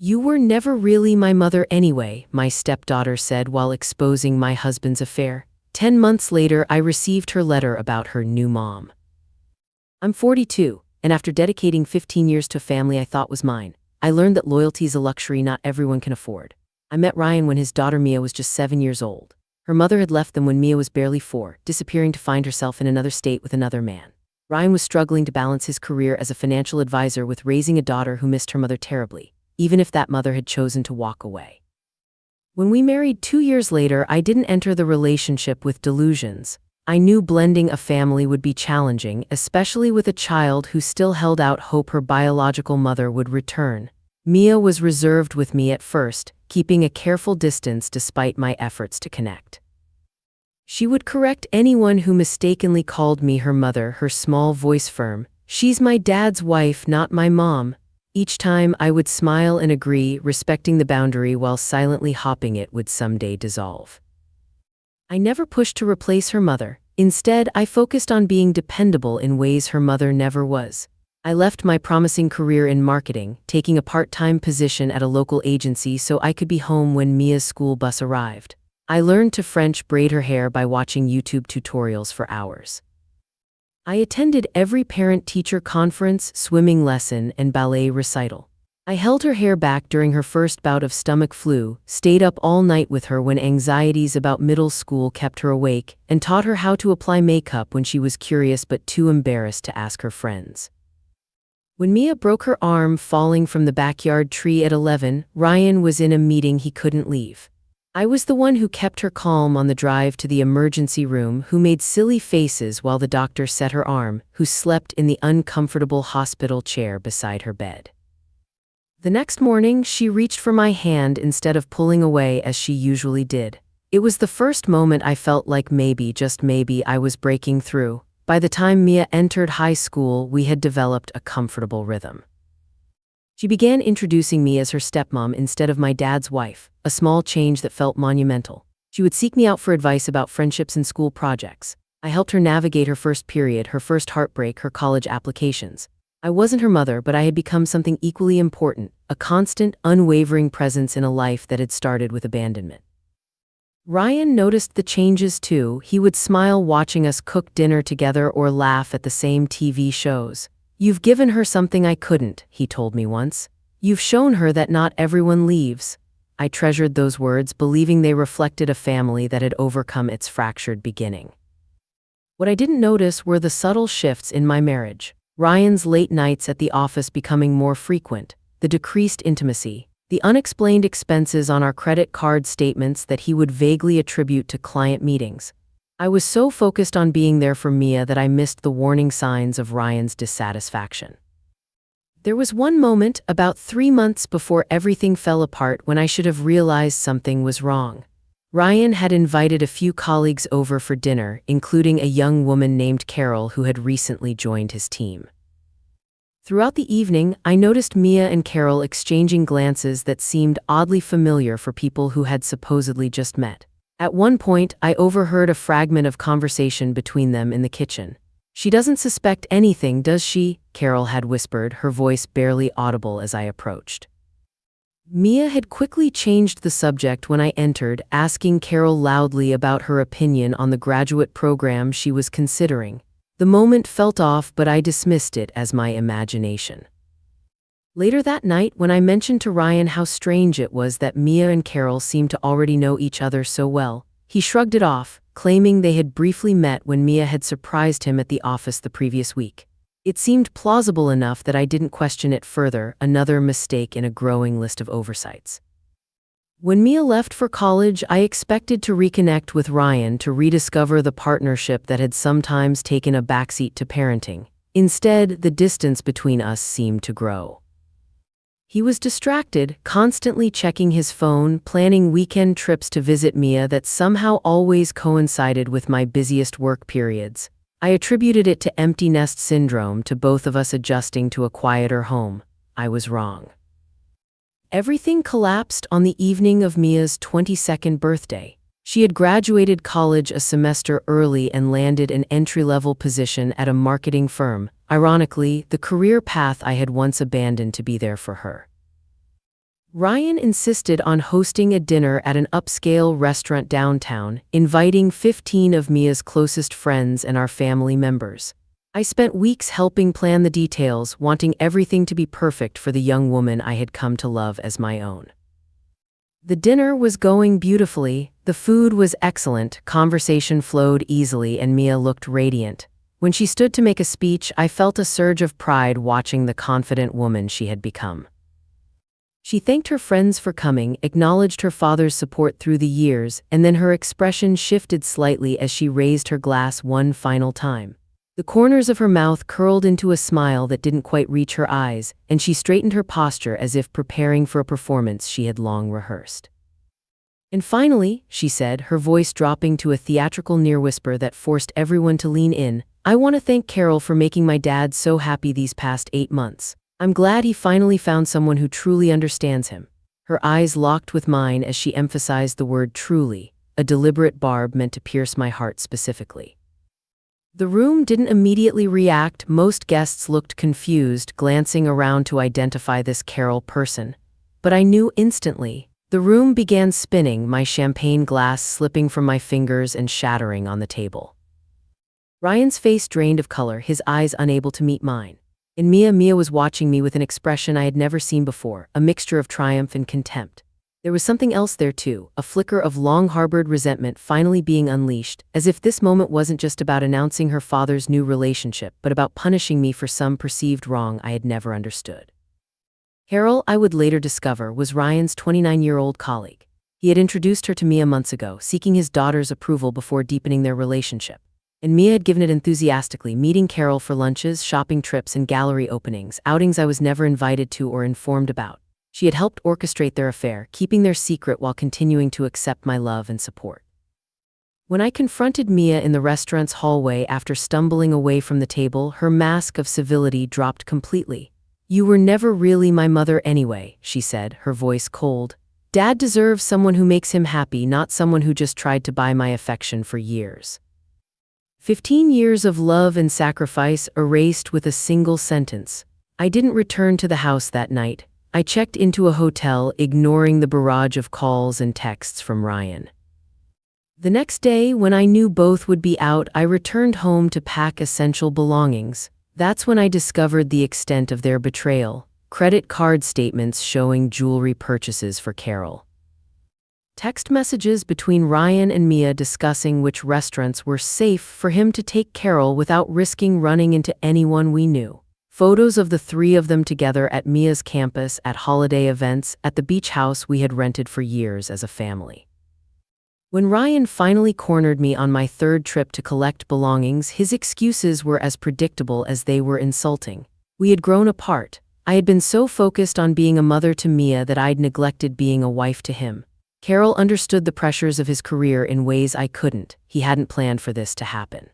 "You were never really my mother anyway," my stepdaughter said while exposing my husband's affair. 10 months later, I received her letter about her new mom. I'm 42, and after dedicating 15 years to a family I thought was mine, I learned that loyalty is a luxury not everyone can afford. I met Ryan when his daughter Mia was just 7 years old. Her mother had left them when Mia was barely 4, disappearing to find herself in another state with another man. Ryan was struggling to balance his career as a financial advisor with raising a daughter who missed her mother terribly, even if that mother had chosen to walk away. When we married 2 years later, I didn't enter the relationship with delusions. I knew blending a family would be challenging, especially with a child who still held out hope her biological mother would return. Mia was reserved with me at first, keeping a careful distance despite my efforts to connect. She would correct anyone who mistakenly called me her mother, her small voice firm. "She's my dad's wife, not my mom." Each time I would smile and agree, respecting the boundary while silently hoping it would someday dissolve. I never pushed to replace her mother. Instead, I focused on being dependable in ways her mother never was. I left my promising career in marketing, taking a part-time position at a local agency so I could be home when Mia's school bus arrived. I learned to French braid her hair by watching YouTube tutorials for hours. I attended every parent-teacher conference, swimming lesson, and ballet recital. I held her hair back during her first bout of stomach flu, stayed up all night with her when anxieties about middle school kept her awake, and taught her how to apply makeup when she was curious but too embarrassed to ask her friends. When Mia broke her arm falling from the backyard tree at 11, Ryan was in a meeting he couldn't leave. I was the one who kept her calm on the drive to the emergency room, who made silly faces while the doctor set her arm, who slept in the uncomfortable hospital chair beside her bed. The next morning, she reached for my hand instead of pulling away as she usually did. It was the first moment I felt like maybe, just maybe, I was breaking through. By the time Mia entered high school, we had developed a comfortable rhythm. She began introducing me as her stepmom instead of my dad's wife, a small change that felt monumental. She would seek me out for advice about friendships and school projects. I helped her navigate her first period, her first heartbreak, her college applications. I wasn't her mother, but I had become something equally important, a constant, unwavering presence in a life that had started with abandonment. Ryan noticed the changes too. He would smile watching us cook dinner together or laugh at the same TV shows. "You've given her something I couldn't," he told me once. "You've shown her that not everyone leaves." I treasured those words, believing they reflected a family that had overcome its fractured beginning. What I didn't notice were the subtle shifts in my marriage. Ryan's late nights at the office becoming more frequent, the decreased intimacy, the unexplained expenses on our credit card statements that he would vaguely attribute to client meetings. I was so focused on being there for Mia that I missed the warning signs of Ryan's dissatisfaction. There was one moment, about 3 months before everything fell apart, when I should have realized something was wrong. Ryan had invited a few colleagues over for dinner, including a young woman named Carol who had recently joined his team. Throughout the evening, I noticed Mia and Carol exchanging glances that seemed oddly familiar for people who had supposedly just met. At one point, I overheard a fragment of conversation between them in the kitchen. "She doesn't suspect anything, does she?" Carol had whispered, her voice barely audible as I approached. Mia had quickly changed the subject when I entered, asking Carol loudly about her opinion on the graduate program she was considering. The moment felt off, but I dismissed it as my imagination. Later that night, when I mentioned to Ryan how strange it was that Mia and Carol seemed to already know each other so well, he shrugged it off, claiming they had briefly met when Mia had surprised him at the office the previous week. It seemed plausible enough that I didn't question it further, another mistake in a growing list of oversights. When Mia left for college, I expected to reconnect with Ryan to rediscover the partnership that had sometimes taken a backseat to parenting. Instead, the distance between us seemed to grow. He was distracted, constantly checking his phone, planning weekend trips to visit Mia that somehow always coincided with my busiest work periods. I attributed it to empty nest syndrome, to both of us adjusting to a quieter home. I was wrong. Everything collapsed on the evening of Mia's 22nd birthday. She had graduated college a semester early and landed an entry-level position at a marketing firm, ironically, the career path I had once abandoned to be there for her. Ryan insisted on hosting a dinner at an upscale restaurant downtown, inviting 15 of Mia's closest friends and our family members. I spent weeks helping plan the details, wanting everything to be perfect for the young woman I had come to love as my own. The dinner was going beautifully, the food was excellent, conversation flowed easily, and Mia looked radiant. When she stood to make a speech, I felt a surge of pride watching the confident woman she had become. She thanked her friends for coming, acknowledged her father's support through the years, and then her expression shifted slightly as she raised her glass one final time. The corners of her mouth curled into a smile that didn't quite reach her eyes, and she straightened her posture as if preparing for a performance she had long rehearsed. And finally, she said, her voice dropping to a theatrical near whisper that forced everyone to lean in, I want to thank Carol for making my dad so happy these past 8 months. I'm glad he finally found someone who truly understands him. Her eyes locked with mine as she emphasized the word truly, a deliberate barb meant to pierce my heart specifically. The room didn't immediately react. Most guests looked confused, glancing around to identify this Carol person. But I knew instantly. The room began spinning, my champagne glass slipping from my fingers and shattering on the table. Ryan's face drained of color, his eyes unable to meet mine. And Mia was watching me with an expression I had never seen before, a mixture of triumph and contempt. There was something else there too, a flicker of long-harbored resentment finally being unleashed, as if this moment wasn't just about announcing her father's new relationship, but about punishing me for some perceived wrong I had never understood. Carol, I would later discover, was Ryan's 29-year-old colleague. He had introduced her to Mia months ago, seeking his daughter's approval before deepening their relationship. And Mia had given it enthusiastically, meeting Carol for lunches, shopping trips, and gallery openings, outings I was never invited to or informed about. She had helped orchestrate their affair, keeping their secret while continuing to accept my love and support. When I confronted Mia in the restaurant's hallway after stumbling away from the table, her mask of civility dropped completely. You were never really my mother anyway, she said, her voice cold. Dad deserves someone who makes him happy, not someone who just tried to buy my affection for years. 15 years of love and sacrifice erased with a single sentence. I didn't return to the house that night. I checked into a hotel, ignoring the barrage of calls and texts from Ryan. The next day, when I knew both would be out, I returned home to pack essential belongings. That's when I discovered the extent of their betrayal. Credit card statements showing jewelry purchases for Carol. Text messages between Ryan and Mia discussing which restaurants were safe for him to take Carol without risking running into anyone we knew. Photos of the three of them together at Mia's campus, at holiday events, at the beach house we had rented for years as a family. When Ryan finally cornered me on my third trip to collect belongings, his excuses were as predictable as they were insulting. We had grown apart. I had been so focused on being a mother to Mia that I'd neglected being a wife to him. Carol understood the pressures of his career in ways I couldn't. He hadn't planned for this to happen.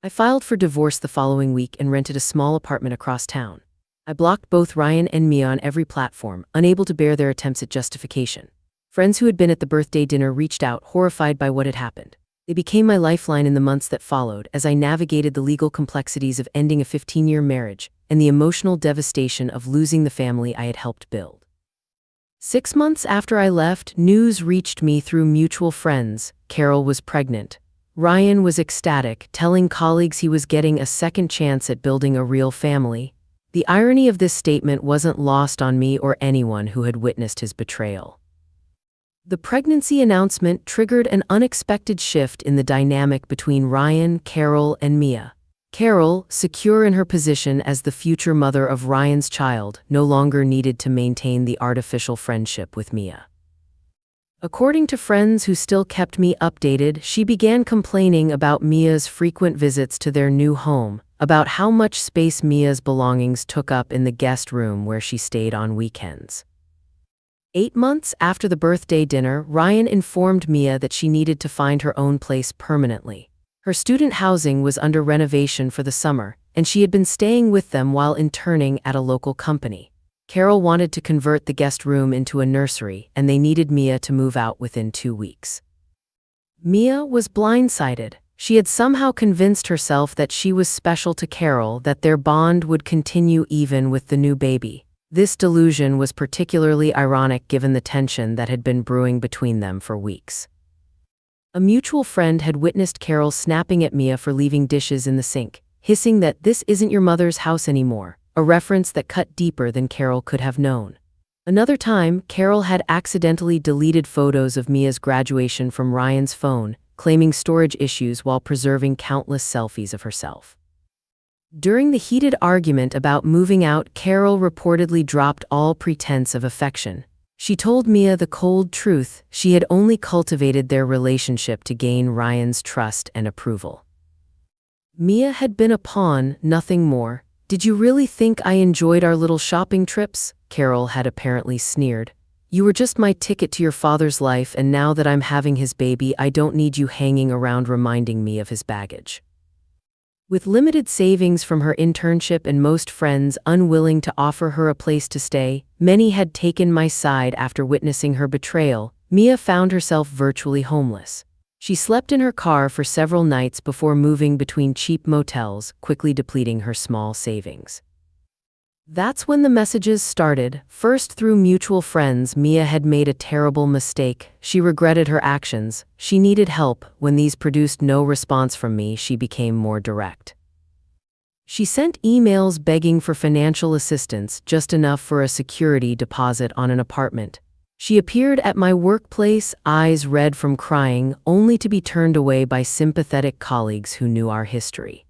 I filed for divorce the following week and rented a small apartment across town. I blocked both Ryan and Mia on every platform, unable to bear their attempts at justification. Friends who had been at the birthday dinner reached out, horrified by what had happened. They became my lifeline in the months that followed as I navigated the legal complexities of ending a 15-year marriage and the emotional devastation of losing the family I had helped build. 6 months after I left, news reached me through mutual friends. Carol was pregnant. Ryan was ecstatic, telling colleagues he was getting a second chance at building a real family. The irony of this statement wasn't lost on me or anyone who had witnessed his betrayal. The pregnancy announcement triggered an unexpected shift in the dynamic between Ryan, Carol, and Mia. Carol, secure in her position as the future mother of Ryan's child, no longer needed to maintain the artificial friendship with Mia. According to friends who still kept me updated, she began complaining about Mia's frequent visits to their new home, about how much space Mia's belongings took up in the guest room where she stayed on weekends. 8 months after the birthday dinner, Ryan informed Mia that she needed to find her own place permanently. Her student housing was under renovation for the summer, and she had been staying with them while interning at a local company. Carol wanted to convert the guest room into a nursery, and they needed Mia to move out within 2 weeks. Mia was blindsided. She had somehow convinced herself that she was special to Carol, that their bond would continue even with the new baby. This delusion was particularly ironic given the tension that had been brewing between them for weeks. A mutual friend had witnessed Carol snapping at Mia for leaving dishes in the sink, hissing that "this isn't your mother's house anymore," a reference that cut deeper than Carol could have known. Another time, Carol had accidentally deleted photos of Mia's graduation from Ryan's phone, claiming storage issues while preserving countless selfies of herself. During the heated argument about moving out, Carol reportedly dropped all pretense of affection. She told Mia the cold truth: she had only cultivated their relationship to gain Ryan's trust and approval. Mia had been a pawn, nothing more. "Did you really think I enjoyed our little shopping trips?" Carol had apparently sneered. "You were just my ticket to your father's life, and now that I'm having his baby, I don't need you hanging around reminding me of his baggage." With limited savings from her internship and most friends unwilling to offer her a place to stay, many had taken my side after witnessing her betrayal. Mia found herself virtually homeless. She slept in her car for several nights before moving between cheap motels, quickly depleting her small savings. That's when the messages started. First, through mutual friends, Mia had made a terrible mistake. She regretted her actions. She needed help. When these produced no response from me, she became more direct. She sent emails begging for financial assistance, just enough for a security deposit on an apartment. She appeared at my workplace, eyes red from crying, only to be turned away by sympathetic colleagues who knew our history.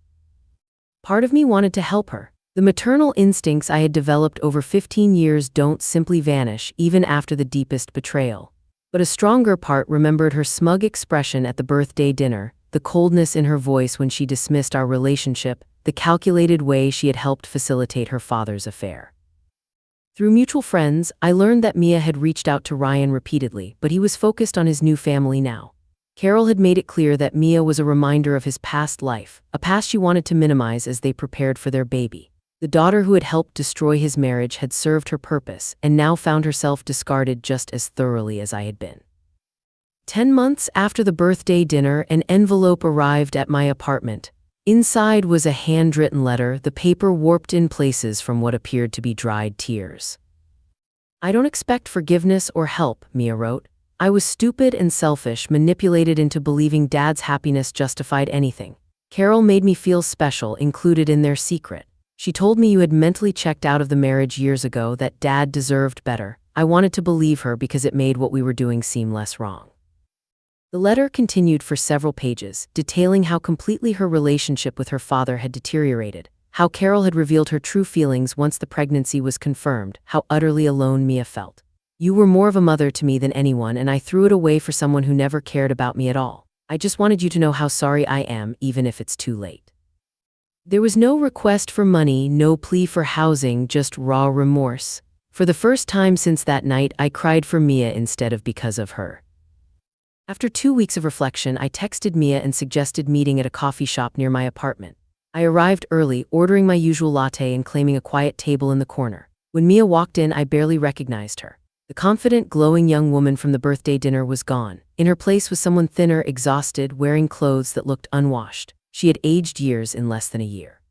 Part of me wanted to help her. The maternal instincts I had developed over 15 years don't simply vanish, even after the deepest betrayal. But a stronger part remembered her smug expression at the birthday dinner, the coldness in her voice when she dismissed our relationship, the calculated way she had helped facilitate her father's affair. Through mutual friends, I learned that Mia had reached out to Ryan repeatedly, but he was focused on his new family now. Carol had made it clear that Mia was a reminder of his past life, a past she wanted to minimize as they prepared for their baby. The daughter who had helped destroy his marriage had served her purpose and now found herself discarded just as thoroughly as I had been. 10 months after the birthday dinner, an envelope arrived at my apartment. Inside was a handwritten letter, the paper warped in places from what appeared to be dried tears. "I don't expect forgiveness or help," Mia wrote. "I was stupid and selfish, manipulated into believing Dad's happiness justified anything. Carol made me feel special, included in their secret. She told me you had mentally checked out of the marriage years ago, that Dad deserved better. I wanted to believe her because it made what we were doing seem less wrong." The letter continued for several pages, detailing how completely her relationship with her father had deteriorated, how Carol had revealed her true feelings once the pregnancy was confirmed, how utterly alone Mia felt. "You were more of a mother to me than anyone, and I threw it away for someone who never cared about me at all. I just wanted you to know how sorry I am, even if it's too late." There was no request for money, no plea for housing, just raw remorse. For the first time since that night, I cried for Mia instead of because of her. After 2 weeks of reflection, I texted Mia and suggested meeting at a coffee shop near my apartment. I arrived early, ordering my usual latte and claiming a quiet table in the corner. When Mia walked in, I barely recognized her. The confident, glowing young woman from the birthday dinner was gone. In her place was someone thinner, exhausted, wearing clothes that looked unwashed. She had aged years in less than a year.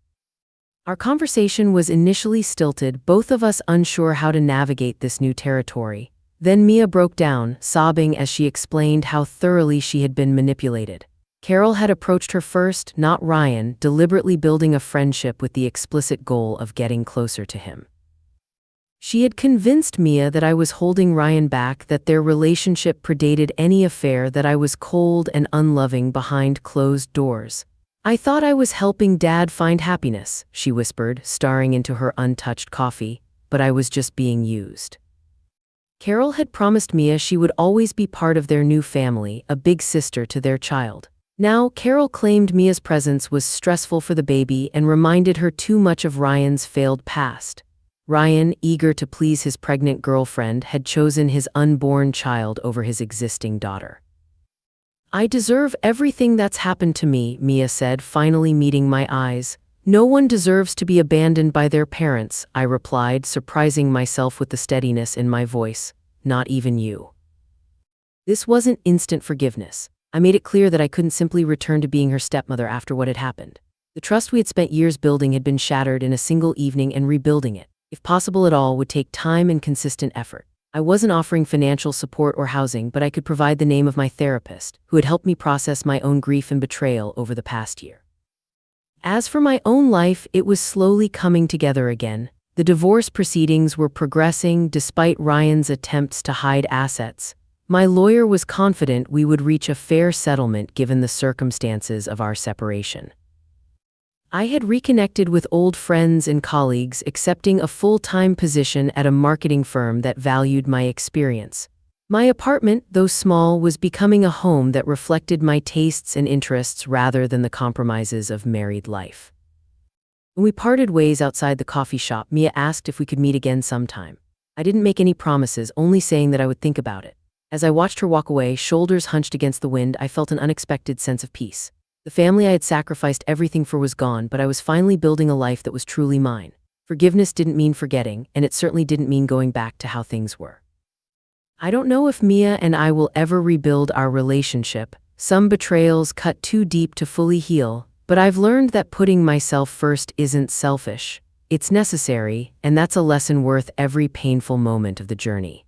Our conversation was initially stilted, both of us unsure how to navigate this new territory. Then Mia broke down, sobbing as she explained how thoroughly she had been manipulated. Carol had approached her first, not Ryan, deliberately building a friendship with the explicit goal of getting closer to him. She had convinced Mia that I was holding Ryan back, that their relationship predated any affair, that I was cold and unloving behind closed doors. "I thought I was helping Dad find happiness," she whispered, staring into her untouched coffee, "but I was just being used." Carol had promised Mia she would always be part of their new family, a big sister to their child. Now, Carol claimed Mia's presence was stressful for the baby and reminded her too much of Ryan's failed past. Ryan, eager to please his pregnant girlfriend, had chosen his unborn child over his existing daughter. "I deserve everything that's happened to me," Mia said, finally meeting my eyes. "No one deserves to be abandoned by their parents," I replied, surprising myself with the steadiness in my voice. "Not even you." This wasn't instant forgiveness. I made it clear that I couldn't simply return to being her stepmother after what had happened. The trust we had spent years building had been shattered in a single evening, and rebuilding it, if possible at all, would take time and consistent effort. I wasn't offering financial support or housing, but I could provide the name of my therapist, who had helped me process my own grief and betrayal over the past year. As for my own life, it was slowly coming together again. The divorce proceedings were progressing despite Ryan's attempts to hide assets. My lawyer was confident we would reach a fair settlement given the circumstances of our separation. I had reconnected with old friends and colleagues, accepting a full-time position at a marketing firm that valued my experience. My apartment, though small, was becoming a home that reflected my tastes and interests rather than the compromises of married life. When we parted ways outside the coffee shop, Mia asked if we could meet again sometime. I didn't make any promises, only saying that I would think about it. As I watched her walk away, shoulders hunched against the wind, I felt an unexpected sense of peace. The family I had sacrificed everything for was gone, but I was finally building a life that was truly mine. Forgiveness didn't mean forgetting, and it certainly didn't mean going back to how things were. I don't know if Mia and I will ever rebuild our relationship. Some betrayals cut too deep to fully heal, but I've learned that putting myself first isn't selfish. It's necessary, and that's a lesson worth every painful moment of the journey.